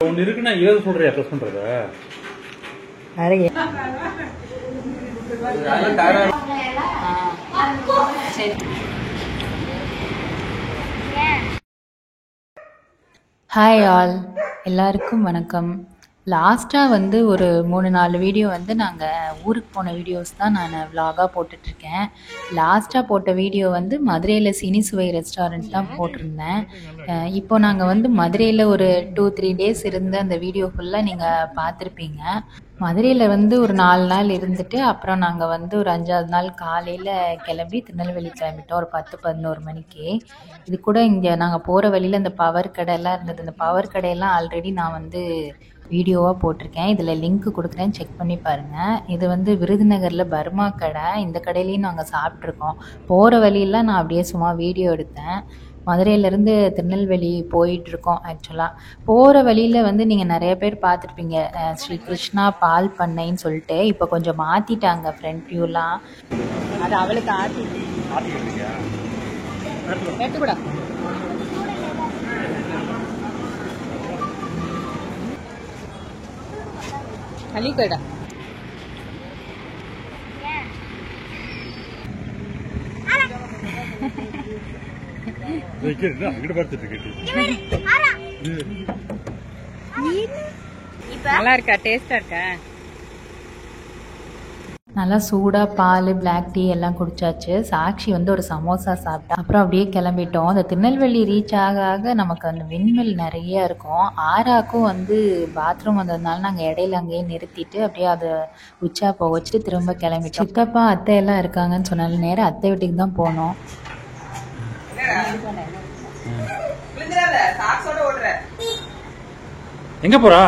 ஒன்று இருக்குன்னா ஏது சொல்றியா ப்ரெஸ் பண்றத நிறைய ஹாய் ஆல், எல்லாருக்கும் வணக்கம். லாஸ்ட்டாக வந்து ஒரு 3-4 வீடியோ வந்து நாங்கள் ஊருக்கு போன வீடியோஸ் தான் நான் விலாகாக போட்டுட்ருக்கேன். லாஸ்ட்டாக போட்ட வீடியோ வந்து மதுரையில் சினிசுவை ரெஸ்டாரண்ட் தான் போட்டிருந்தேன். இப்போ நாங்கள் வந்து மதுரையில் ஒரு 2-3 டேஸ் இருந்து அந்த வீடியோ ஃபுல்லாக நீங்கள் பார்த்துருப்பீங்க. மதுரையில் வந்து ஒரு 4 நாள் இருந்துட்டு அப்புறம் நாங்கள் வந்து ஒரு 5ஆவது நாள் காலையில் கிளம்பி திருநெல்வேலி கிளம்பிட்டோம் ஒரு 10-11 மணிக்கு. இது கூட இங்கே நாங்கள் போகிற வழியில் இந்த பவர் கடையெல்லாம் இருந்தது. இந்த பவர் கடையெல்லாம் ஆல்ரெடி நான் வந்து வீடியோவாக போட்டிருக்கேன். இதில் லிங்க் கொடுக்குறேன், செக் பண்ணி பாருங்கள். இது வந்து விருதுநகரில் பர்மா கடை. இந்த கடையிலையும் நாங்கள் சாப்பிட்ருக்கோம். போகிற வழியெல்லாம் நான் அப்படியே சும்மா வீடியோ எடுத்தேன். மதுரையிலேருந்து திருநெல்வேலி போயிட்டுருக்கோம். ஆக்சுவலாக போகிற வழியில் வந்து நீங்கள் நிறைய பேர் பார்த்துருப்பீங்க, ஸ்ரீ கிருஷ்ணா பால் பண்ணைன்னு சொல்லிட்டு. இப்போ கொஞ்சம் மாற்றிட்டாங்க ஃப்ரண்ட் வியூலாம். அது அவளுக்கு எடுத்துக்கூட அலிகடா நல்லா இருக்கா? டேஸ்டா இருக்கா? நல்லா சூடாக பால், பிளாக் டீ எல்லாம் குடிச்சாச்சு. சாக்ஷி வந்து ஒரு சமோசா சாப்பிட்டா. அப்புறம் அப்படியே கிளம்பிட்டோம். அந்த திருநெல்வேலி ரீச் ஆக ஆக நமக்கு அந்த விண்மில் நிறைய இருக்கும். ஆராக்கும் வந்து பாத்ரூம் வந்ததுனால நாங்கள் இடையில அங்கேயே நிறுத்திட்டு அப்படியே அதை உச்சா போக வச்சுட்டு திரும்ப கிளம்பிட்டோம். சித்தப்பா அத்தை எல்லாம் இருக்காங்கன்னு சொன்னால நேரம் அத்தை வீட்டுக்கு தான் போனோம். எங்க போறா?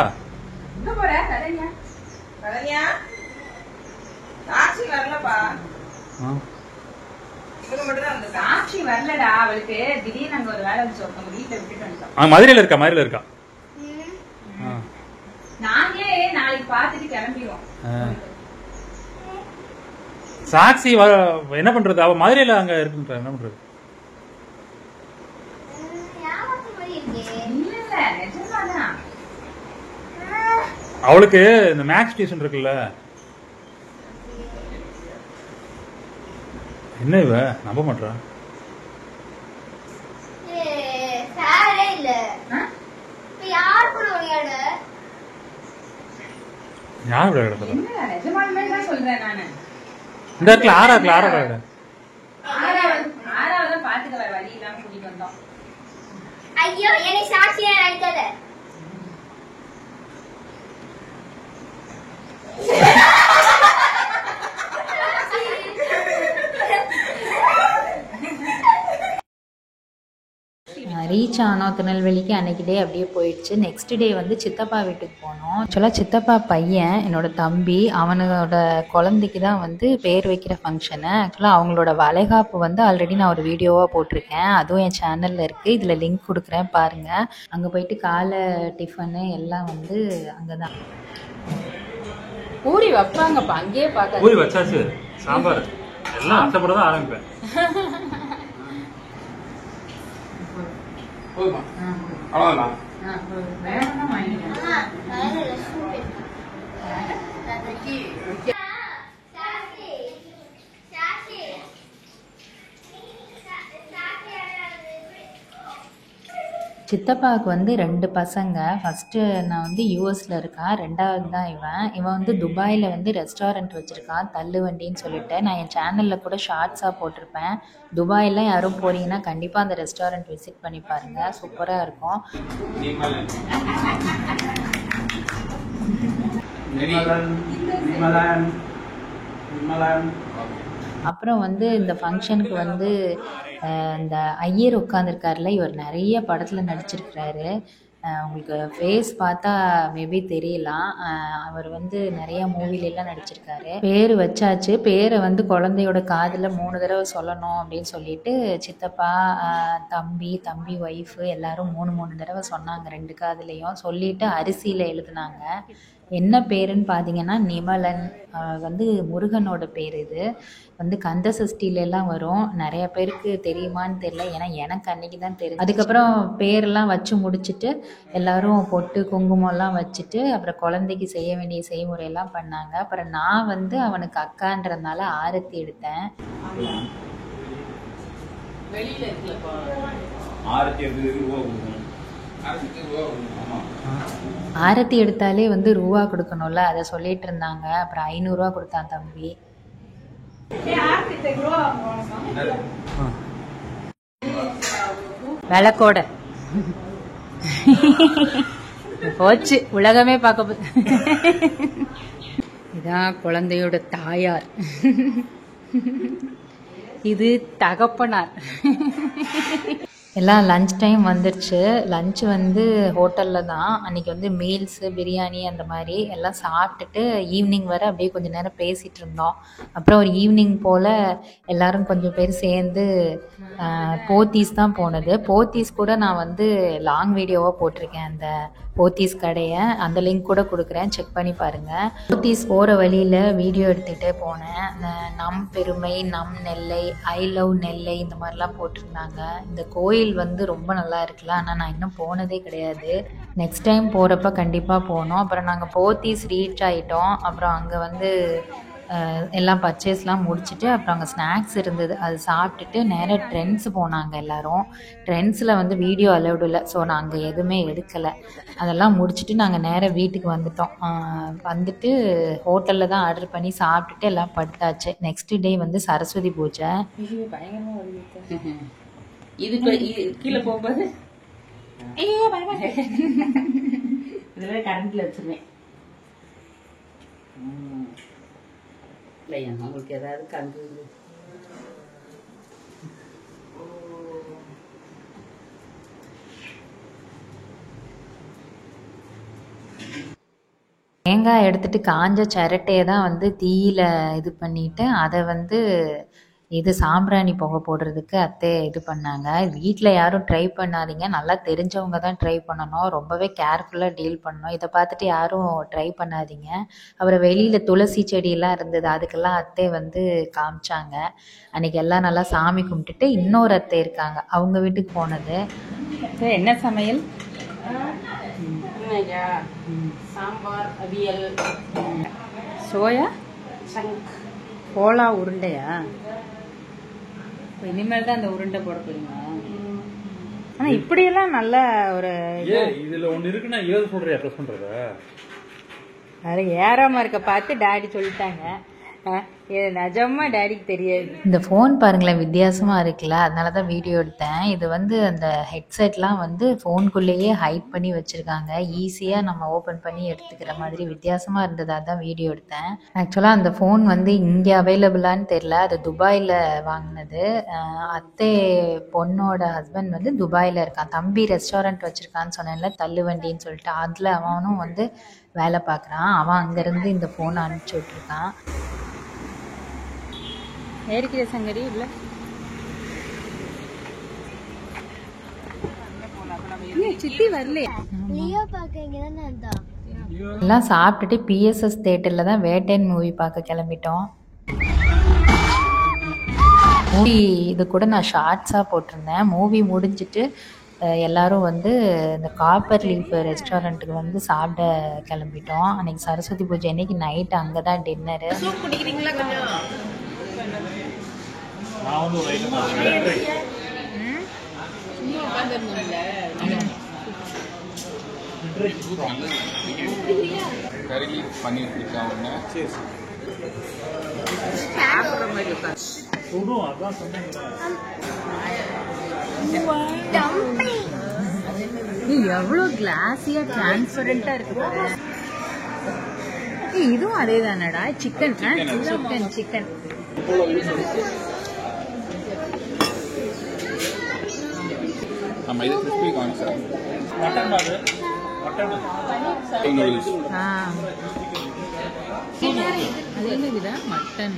மதுரையில இருக்கா? மதுரையில இருக்கா? சாக்சி என்ன பண்றது? அவ மதுரையில அங்க இருக்கு. என்ன பண்றது? அவளுக்கு இந்த மேக்ஸ் டியூஷன் இருக்குல்ல. என்ன இவ நம்ப மாட்டா? யார் விளையாட? இந்த இடத்துல ஆறாவது விளையாட. ஐயோ என்னை சாட்சியா நினைக்காத. ரீச் ஆனோம் திருநெல்வேலிக்கு. அன்றைக்கி டே அப்படியே போயிடுச்சு. நெக்ஸ்ட் டே வந்து சித்தப்பா வீட்டுக்கு போனோம். ஆக்சுவலாக சித்தப்பா பையன் என்னோட தம்பி, அவனோட குழந்தைக்கு தான் வந்து பேர் வைக்கிற ஃபங்க்ஷனு. ஆக்சுவலாக அவங்களோட வளைகாப்பு வந்து ஆல்ரெடி நான் ஒரு வீடியோவாக போட்டிருக்கேன். அதுவும் என் சேனலில் இருக்குது. இதில் லிங்க் கொடுக்குறேன் பாருங்கள். அங்கே போயிட்டு காலை டிஃபனு எல்லாம் வந்து அங்கே தான் பூரி வைப்பாங்கப்பா. அங்கேயே பார்க்க பூரி வச்சாச்சு, சாம்பார் எல்லாம் அட்டப்பட தான் ஆரம்பிப்பேன். சித்தப்பாவுக்கு வந்து 2 பசங்க. ஃபஸ்ட்டு நான் வந்து யூஎஸில் இருக்கான், 2வது தான் இவன் வந்து துபாயில் வந்து ரெஸ்டாரண்ட் வச்சுருக்கான், தள்ளு வண்டின்னு சொல்லிட்டு. நான் என் சேனலில் கூட ஷார்ட்ஸாக போட்டிருப்பேன். துபாயெல்லாம் யாரும் போனீங்கன்னா கண்டிப்பாக அந்த ரெஸ்டாரண்ட் விசிட் பண்ணி பாருங்கள், சூப்பராக இருக்கும். அப்புறம் வந்து இந்த ஃபங்க்ஷனுக்கு வந்து இந்த ஐயர் உட்காந்துருக்காருல, இவர் நிறைய படத்தில் நடிச்சிருக்கிறாரு. உங்களுக்கு ஃபேஸ் பார்த்தா மேபி தெரியலாம். அவர் வந்து நிறைய மூவிலெல்லாம் நடிச்சிருக்காரு. பேர் வச்சாச்சு. பேரை வந்து குழந்தையோட காதில் 3 தடவை சொல்லணும் அப்படின்னு சொல்லிட்டு சித்தப்பா, தம்பி ஒய்ஃபு எல்லாரும் 3 தடவை சொன்னாங்க 2 காதுலேயும். சொல்லிவிட்டு அரிசியில் எழுதுனாங்க. என்ன பேருன்னு பார்த்தீங்கன்னா நிமலன். வந்து முருகனோட பேர். இது வந்து கந்த சஷ்டிலெல்லாம் வரும். நிறைய பேருக்கு தெரியுமான்னு தெரியல, ஏன்னா எனக்கு அன்னைக்கு தான் தெரியும். அதுக்கப்புறம் பேரெல்லாம் வச்சு முடிச்சுட்டு எல்லாரும் பொட்டு குங்குமம்லாம் வச்சுட்டு அப்புறம் குழந்தைக்கு செய்ய வேண்டிய செய்முறையெல்லாம் பண்ணாங்க. அப்புறம் நான் வந்து அவனுக்கு அக்கான்றதுனால ஆரத்தி எடுத்தேன். ஆரத்தி எடுத்தாலே வந்து ரூபா கொடுக்கணும்ல, அதை சொல்லிட்டு இருந்தாங்க. அப்புறம் 500 ரூபா கொடுத்தான் தம்பி. விளக்கோட போச்சு, உலகமே பார்க்க. இதான் குழந்தையோட தாயார், இது தகப்பனார். எல்லாம் லஞ்ச் டைம் வந்துடுச்சு. லஞ்சு வந்து ஹோட்டலில் தான். அன்றைக்கி வந்து மீல்ஸு பிரியாணி அந்த மாதிரி எல்லாம் சாப்பிட்டுட்டு ஈவினிங் வர அப்படியே கொஞ்சம் நேரம் பேசிகிட்டு இருந்தோம். அப்புறம் ஒரு ஈவினிங் போல் எல்லோரும் கொஞ்சம் பேர் சேர்ந்து போத்தீஸ் தான் போனது. போத்தீஸ் கூட நான் வந்து லாங் வீடியோவாக போட்டிருக்கேன், அந்த போத்தீஸ் கடையை. அந்த லிங்க் கூட கொடுக்குறேன், செக் பண்ணி பாருங்கள். போத்தீஸ் போகிற வழியில் வீடியோ எடுத்துகிட்டே போனேன். அந்த நம் பெருமை, நம் நெல்லை, ஐ லவ் நெல்லை இந்த மாதிரிலாம் போட்டிருந்தாங்க. இந்த கோயில் வந்து ரொம்ப நல்லா இருக்குல்ல, ஆனால் நான் இன்னும் போனதே கிடையாது. நெக்ஸ்ட் டைம் போகிறப்ப கண்டிப்பாக போனோம். அப்புறம் நாங்கள் போத்தீஸ் ரீச் ஆகிட்டோம். அப்புறம் அங்கே வந்து எல்லாம் பர்ச்சேஸ்லாம் முடிச்சுட்டு அப்புறம் அங்கே ஸ்நாக்ஸ் இருந்தது, அது சாப்பிட்டுட்டு நேராக ட்ரெண்ட்ஸ் போனாங்க எல்லோரும். ட்ரெண்ட்ஸில் வந்து வீடியோ அலௌடு இல்லை, ஸோ நாங்கள் எதுவுமே எடுக்கலை. அதெல்லாம் முடிச்சுட்டு நாங்கள் நேராக வீட்டுக்கு வந்துட்டோம். வந்துட்டு ஹோட்டலில் தான் ஆர்டர் பண்ணி சாப்பிட்டுட்டு எல்லாம் படுத்தாச்சு. நெக்ஸ்ட் டே வந்து சரஸ்வதி பூஜை. இது கீழே போகும்போது இதுல கரண்ட்ல வச்சிருவேன். இல்லையா உங்களுக்கு ஏதாவது கண்டு தேங்காய் எடுத்துட்டு காஞ்ச சிரட்டையை தான் வந்து தீயில இது பண்ணிட்டு அதை வந்து இது சாம்பிராணி புகை போடுறதுக்கு அத்தை இது பண்ணாங்க. வீட்டில் யாரும் ட்ரை பண்ணாதீங்க, நல்லா தெரிஞ்சவங்க தான் ட்ரை பண்ணணும், ரொம்பவே கேர்ஃபுல்லாக டீல் பண்ணணும். இதை பார்த்துட்டு யாரும் ட்ரை பண்ணாதீங்க. அப்புறம் வெளியில் துளசி செடியெல்லாம் இருந்தது, அதுக்கெல்லாம் அத்தை வந்து காமிச்சாங்க. அன்றைக்கி எல்லாம் நல்லா சாமி கும்பிட்டுட்டு இன்னொரு அத்தை இருக்காங்க, அவங்க வீட்டுக்கு போனது. என்ன சமையல்? சாம்பார், அவியல், சோயா கோலா உருண்டையா? இனிமேல் தான் அந்த உருண்டை போட போறீங்க. ஆனா இப்படியெல்லாம் நல்ல ஒரு இதுல ஒண்ணு இருக்குன்னா ஏது சொல்றியா ப்ரெஸ் பண்றத? அது ஏறாம இருக்க பார்த்து டாடி சொல்லிட்டாங்க. இது நிஜமா டாடிக்கு தெரியாது. இந்த ஃபோன் பாருங்களேன், வித்தியாசமாக இருக்குல்ல, அதனால தான் வீடியோ எடுத்தேன். இது வந்து அந்த ஹெட்செட்லாம் வந்து ஃபோனுக்குள்ளேயே ஹைட் பண்ணி வச்சுருக்காங்க, ஈஸியாக நம்ம ஓப்பன் பண்ணி எடுத்துக்கிற மாதிரி வித்தியாசமாக இருந்தது, அதுதான் வீடியோ எடுத்தேன். ஆக்சுவலாக அந்த ஃபோன் வந்து இங்கே அவைலபிளான்னு தெரில, அது துபாயில் வாங்கினது. அத்தை பொண்ணோட ஹஸ்பண்ட் வந்து துபாயில் இருக்கான். தம்பி ரெஸ்டாரண்ட் வச்சுருக்கான்னு சொன்னேன்ல, தள்ளுவண்டின்னு சொல்லிட்டு, அதில் அவனும் வந்து வேலை பார்க்குறான். அவன் அங்கேருந்து இந்த ஃபோனை அனுப்பிச்சி விட்ருக்கான். ஏறிக்கிற சங்கரி இல்ல சித்தி வரலையா? எல்லாம் சாப்பிட்டுட்டு பிஎஸ்எஸ் தேட்டரில் தான் வேட்டையன் மூவி பார்க்க கிளம்பிட்டோம். மூவி இது கூட நான் ஷார்ட்ஸாக போட்டிருந்தேன். மூவி முடிஞ்சிட்டு எல்லோரும் வந்து இந்த காப்பர் லீஃப் ரெஸ்டாரண்ட்டுக்கு வந்து சாப்பிட கிளம்பிட்டோம். அன்றைக்கி சரஸ்வதி பூஜை அன்றைக்கி நைட்டு அங்கே தான் டின்னரு. கறி பன்னீர் டிக்கா ஒன்று. எவ்வளோ கிளாஸியா டிரான்ஸ்பரண்டா இருக்கு பாரு. இதுவும் அதே தானடா, சிக்கன் சிக்கன் சிக்கன். நம்ம இது கிறிஸ்பி கார்ன் சார். மட்டன் அது மட்டன் நூடுல்ஸ். அது என்னதுடா? Mutton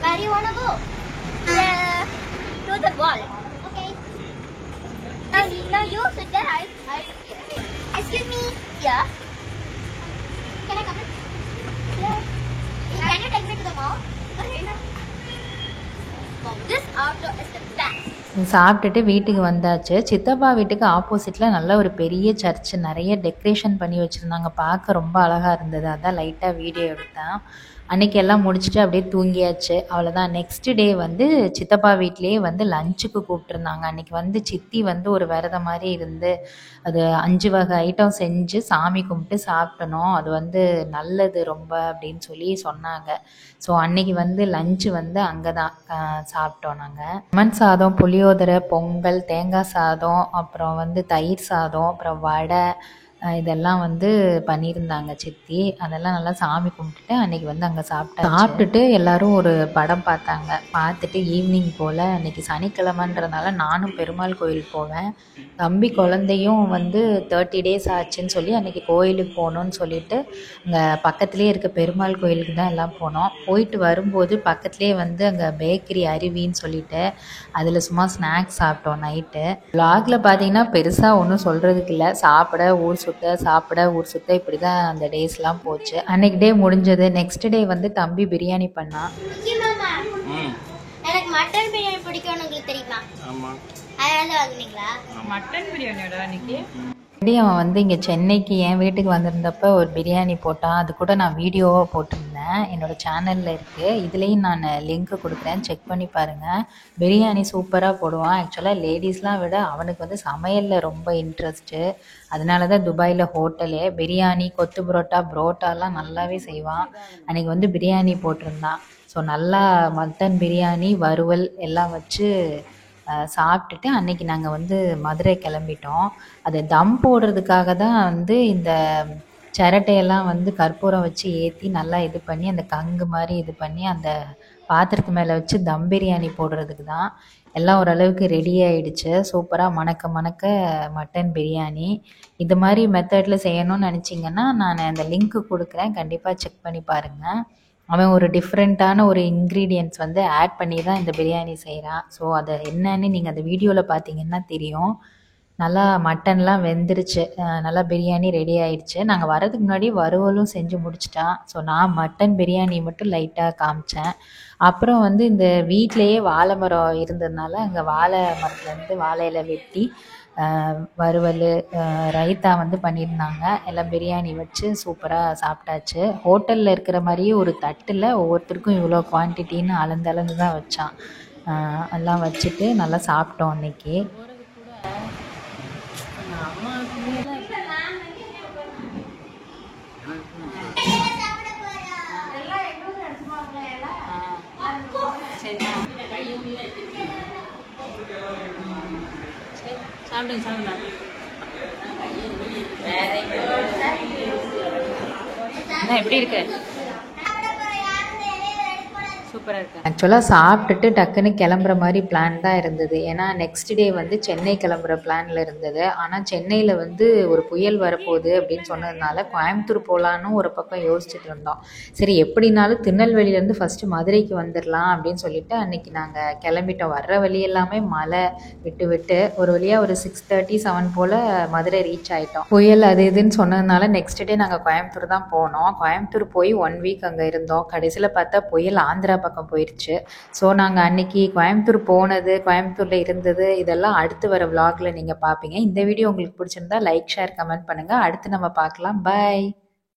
Where you wanna go? To the wall. Okay. Now you sit there. Excuse me. Yeah. Can I come in? Yeah. Can you take me to the mall? Okay. This outdoor is the best. சாப்பிட்டுட்டு வீட்டுக்கு வந்தாச்சு. சித்தப்பா வீட்டுக்கு ஆப்போசிட்டில் நல்ல ஒரு பெரிய church, நிறைய டெக்கரேஷன் பண்ணி வச்சுருந்தாங்க. பார்க்க ரொம்ப அழகாக இருந்தது. அதான் லைட்டாக வீடியோ எடுத்தேன். அன்றைக்கி எல்லாம் முடிச்சுட்டு அப்படியே தூங்கியாச்சு. அவ்வளோதான். நெக்ஸ்ட் டே வந்து சித்தப்பா வீட்லேயே வந்து லஞ்சுக்கு கூப்பிட்ருந்தாங்க. அன்றைக்கி வந்து சித்தி வந்து ஒரு விரதம் மாதிரி இருந்து அது 5 வகை ஐட்டம் செஞ்சு சாமி கும்பிட்டு சாப்பிட்டணும். அது வந்து நல்லது ரொம்ப அப்படின்னு சொல்லி சொன்னாங்க. ஸோ அன்றைக்கி வந்து லஞ்சு வந்து அங்கே தான் சாப்பிட்டோம் நாங்கள். லெமன் சாதம், புளியோதரை, பொங்கல், தேங்காய் சாதம், அப்புறம் வந்து தயிர் சாதம், அப்புறம் வடை, இதெல்லாம் வந்து பண்ணியிருந்தாங்க சித்தி. அதெல்லாம் நல்லா சாமி கும்பிட்டுட்டு அன்றைக்கி வந்து அங்கே சாப்பிட்டுட்டு எல்லோரும் ஒரு படம் பார்த்தாங்க. பார்த்துட்டு ஈவினிங் போல், அன்றைக்கி சனிக்கிழமைன்றதுனால நானும் பெருமாள் கோயில் போவேன். தம்பி குழந்தையும் வந்து 30 டேஸ் ஆச்சுன்னு சொல்லி அன்றைக்கி கோயிலுக்கு போகணுன்னு சொல்லிட்டு அங்கே பக்கத்துலேயே இருக்க பெருமாள் கோயிலுக்கு தான் எல்லாம் போனோம். போயிட்டு வரும்போது பக்கத்துலேயே வந்து அங்கே பேக்கரி அருவின்னு சொல்லிட்டு அதில் சும்மா ஸ்நாக்ஸ் சாப்பிட்டோம் நைட்டு. விளாகில் பார்த்தீங்கன்னா பெருசாக ஒன்றும் சொல்கிறதுக்கு இல்லை. சாப்பிட ஊர் சுத்த இப்படி தான் அந்த டேஸ்லாம் போச்சு. அன்னைக்கு டே முடிஞ்சது. நெக்ஸ்ட் டே வந்து தம்பி பிரியாணி பண்ணான். எனக்கு மட்டன் பிரியாணி பிடிக்கும்னு உங்களுக்கு தெரியுமா? ஆமா. அதனால வாங்குனீங்களா? மட்டன் பிரியாணியோட அன்னைக்கு அவன் வந்து இங்கே சென்னைக்கு என் வீட்டுக்கு வந்திருந்தப்போ ஒரு பிரியாணி போட்டான். அது கூட நான் வீடியோவாக போட்டிருந்தேன். என்னோடய சேனலில் இருக்குது. இதுலேயும் நான் லிங்க்கு கொடுக்குறேன், செக் பண்ணி பாருங்கள். பிரியாணி சூப்பராக போடுவான். ஆக்சுவலாக லேடிஸ்லாம் விட அவனுக்கு வந்து சமையலில் ரொம்ப இன்ட்ரெஸ்ட்டு. அதனால தான் துபாயில் ஹோட்டலே பிரியாணி, கொத்து புரோட்டாலாம் நல்லாவே செய்வான். அன்றைக்கி வந்து பிரியாணி போட்டிருந்தான். ஸோ நல்லா மட்டன் பிரியாணி, வறுவல் எல்லாம் வச்சு சாப்பிட்டுட்டு அன்றைக்கி நாங்கள் வந்து மதுரை கிளம்பிட்டோம். அது தம் போடுறதுக்காக தான் வந்து இந்த சிரட்டையெல்லாம் வந்து கற்பூரம் வச்சு ஏற்றி நல்லா இது பண்ணி அந்த கங்கு மாதிரி இது பண்ணி அந்த பாத்திரத்து மேலே வச்சு தம் பிரியாணி போடுறதுக்கு தான். எல்லாம் ஓரளவுக்கு ரெடி ஆகிடுச்சு. சூப்பராக மணக்க மட்டன் பிரியாணி. இது மாதிரி மெத்தடில் செய்யணும்னு நினச்சிங்கன்னா நான் அந்த லிங்க்கு கொடுக்குறேன், கண்டிப்பாக செக் பண்ணி பாருங்கள். அவன் ஒரு டிஃப்ரெண்ட்டான ஒரு இன்க்ரீடியன்ட்ஸ் வந்து ஆட் பண்ணி தான் இந்த பிரியாணி செய்கிறான். ஸோ அதை என்னன்னு நீங்கள் அந்த வீடியோவில் பார்த்தீங்கன்னா தெரியும். நல்லா மட்டன்லாம் வெந்துருச்சு. நல்லா பிரியாணி ரெடி ஆயிடுச்சு. நாங்கள் வரதுக்கு முன்னாடி வறுவலும் செஞ்சு முடிச்சிட்டான். ஸோ நான் மட்டன் பிரியாணி மட்டும் லைட்டாக காமிச்சேன். அப்புறம் வந்து இந்த வீட்டிலையே வாழை மரம் இருந்ததுனால அங்கே வாழை மரத்துலேருந்து வாழை இலை வெட்டி வறுவல், ரைத்தா வந்து பண்ணியிருந்தாங்க. எல்லாம் பிரியாணி வச்சு சூப்பராக சாப்பிட்டாச்சு. ஹோட்டலில் இருக்கிற மாதிரியே ஒரு தட்டில் ஒவ்வொருத்தருக்கும் இவ்வளோ குவான்டிட்டின்னு அளந்து தான் வச்சான். எல்லாம் வச்சுட்டு நல்லா சாப்பிட்டோம் அன்றைக்கி. எப்படி இருக்கு? சூப்பராக இருக்கு. ஆக்சுவலாக சாப்பிட்டுட்டு டக்குன்னு கிளம்புற மாதிரி பிளான் தான் இருந்தது. ஏன்னா நெக்ஸ்ட் டே வந்து சென்னை கிளம்புற பிளானில் இருந்தது. ஆனால் சென்னையில் வந்து ஒரு புயல் வரப்போகுது அப்படின்னு சொன்னதுனால கோயம்புத்தூர் போகலான்னு ஒரு பக்கம் யோசிச்சுட்டு இருந்தோம். சரி எப்படினாலும் திருநெல்வேலியிலேருந்து ஃபஸ்ட்டு மதுரைக்கு வந்துடலாம் அப்படின்னு சொல்லிட்டு அன்றைக்கி நாங்கள் கிளம்பிட்டோம். வர்ற வழி எல்லாமே மழை விட்டு ஒரு வழியாக ஒரு 6:30, 7 போல் மதுரை ரீச் ஆகிட்டோம். புயல் அது இதுன்னு சொன்னதுனால நெக்ஸ்ட் டே நாங்கள் கோயம்புத்தூர் தான் போனோம். கோயம்புத்தூர் போய் 1 வீக் அங்கே இருந்தோம். கடைசியில் பார்த்தா புயல் ஆந்திரா பக்கம் போயிடுச்சு. ஸோ நாங்கள் அன்றைக்கி கோயம்புத்தூர் போனது, கோயம்புத்தூரில் இருந்தது, இதெல்லாம் அடுத்து வர விலாகில் நீங்கள் பார்ப்பீங்க. இந்த வீடியோ உங்களுக்கு பிடிச்சிருந்தா லைக், ஷேர், கமெண்ட் பண்ணுங்கள். அடுத்து நம்ம பார்க்கலாம். பாய்.